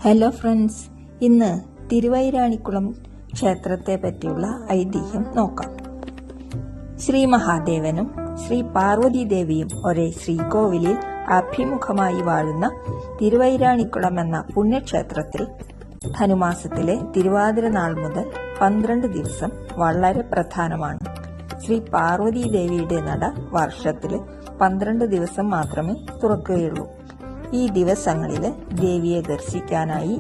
Hello friends, ഇന്ന് തിരുവൈരാണിക്കുളം ക്ഷേത്രത്തെ പറ്റിയുള്ള ഐതിഹ്യം നോക്കാം. ശ്രീ മഹാദേവനും ശ്രീ പാർവതീദേവിയും ഒരേ ശ്രീകോവിലിൽ അഭിമുഖമായി വാഴുന്ന തിരുവൈരാണിക്കുളം എന്ന പുണ്യക്ഷേത്രത്തിൽ ധനുമാസത്തിലെ തിരുവാതിര നാൾ മുതൽ 12 ദിവസം വളരെ പ്രധാനമാണ്. ശ്രീ പാർവതീദേവിയുടെ നട വർഷത്തിൽ 12 ദിവസം മാത്രമേ തുറക്കുകയുള്ളൂ. ഈ ദിവസങ്ങളിൽ ദേവിയെ ദർശിക്കാനായി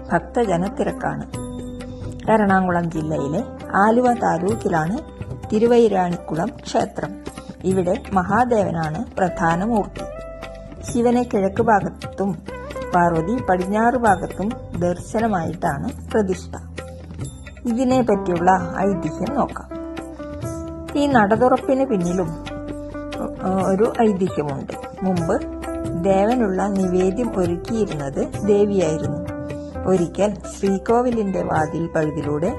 ഭക്തജനത്തിരക്കാണ്. എറണാകുളം ജില്ലയിലെ ആലുവ താലൂക്കിലാണ് തിരുവൈരാണിക്കുളം ക്ഷേത്രം. ഇവിടെ മഹാദേവനാണ് പ്രധാന മൂർത്തി. ശിവനെ കിഴക്ക് ഭാഗത്തും പാർവതി പടിഞ്ഞാറ് ഭാഗത്തും ദർശനമായിട്ടാണ് പ്രതിഷ്ഠ. ഇതിനെ പറ്റിയുള്ള ഐതിഹ്യം നോക്കാം. ഈ നടതുറപ്പിന് പിന്നിലും ഒരു ഐതിഹ്യമുണ്ട്. മുമ്പ് ദേവനുള്ള നിവേദ്യം ഒരുക്കിയിരുന്നത് ദേവിയായിരുന്നു. ഒരിക്കൽ ശ്രീകോവിലിന്റെ വാതിൽ പഴുതിലൂടെ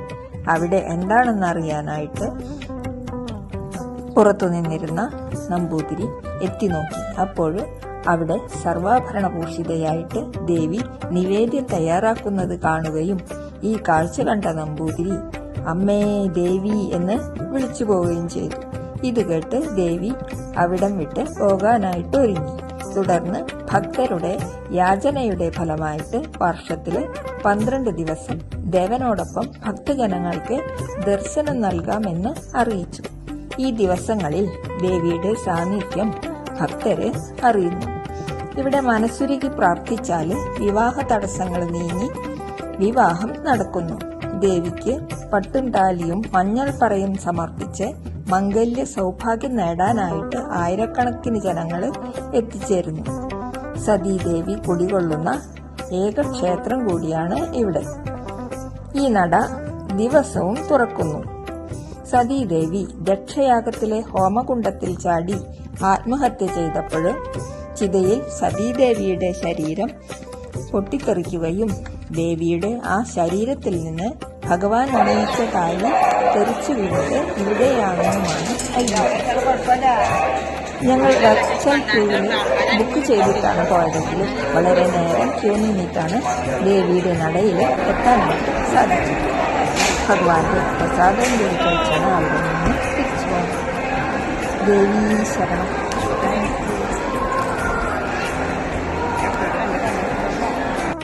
അവിടെ എന്താണെന്നറിയാനായിട്ട് പുറത്തുനിന്നിരുന്ന നമ്പൂതിരി എത്തിനോക്കി. അപ്പോൾ അവിടെ സർവാഭരണഭൂഷിതയായിട്ട് ദേവി നിവേദ്യം തയ്യാറാക്കുന്നത് കാണുകയും ഈ കാഴ്ച കണ്ട നമ്പൂതിരി അമ്മേ ദേവി എന്ന് വിളിച്ചു പോവുകയും ചെയ്തു. ഇത് കേട്ട് ദേവി അവിടം വിട്ട് പോകാനായിട്ട് ഒരുങ്ങി. തുടർന്ന് ഭക്തരുടെ യാചനയുടെ ഫലമായിട്ട് വർഷത്തില് 12 ദിവസം ദേവനോടൊപ്പം ഭക്തജനങ്ങൾക്ക് ദർശനം നൽകാമെന്ന് അറിയിച്ചു. ഈ ദിവസങ്ങളിൽ ദേവിയുടെ സാന്നിധ്യം ഭക്തര് അറിയുന്നു. ഇവിടെ മനസ്സുരുകി പ്രാർത്ഥിച്ചാല് വിവാഹ തടസ്സങ്ങൾ നീങ്ങി വിവാഹം നടക്കുന്നു. ദേവിക്ക് പട്ടും താലിയും മഞ്ഞൾ പറയും സമർപ്പിച്ച് മംഗല്യ സൗഭാഗ്യം നേടാനായിട്ട് ആയിരക്കണക്കിന് ജനങ്ങൾ എത്തിച്ചേരുന്നു. സതീദേവി കുടികൊള്ളുന്ന ഏക ക്ഷേത്രം കൂടിയാണ് ഇവിടെ. ഈ നട ദിവസവും തുറക്കുന്നു. സതീദേവി ദക്ഷയാഗത്തിലെ ഹോമകുണ്ടത്തിൽ ചാടി ആത്മഹത്യ ചെയ്തപ്പോൾ ചിതയിൽ സതീദേവിയുടെ ശരീരം പൊട്ടിത്തെറിക്കുകയും ദേവിയുടെ ആ ശരീരത്തിൽ നിന്ന് ഭഗവാൻ അണിയിച്ച താലി തെറിച്ചു വീണത് ഇവിടെയാണെന്നുമാണ് ഐതിഹ്യം. ഞങ്ങൾ വെർച്വൽ ക്യൂവിൽ ബുക്ക് ചെയ്തിട്ടാണ് പോയതെങ്കിലും വളരെ നേരം ക്യൂ നിന്നിട്ടാണ് ദേവിയുടെ നടയിൽ എത്താനായിട്ട് സാധിച്ചത്. ഭഗവാന്റെ പ്രസാദം കഴിച്ചാണ് അവിടെ നിന്ന് തിരിച്ചു പോകുന്നത്. ദേവീ ശരണം.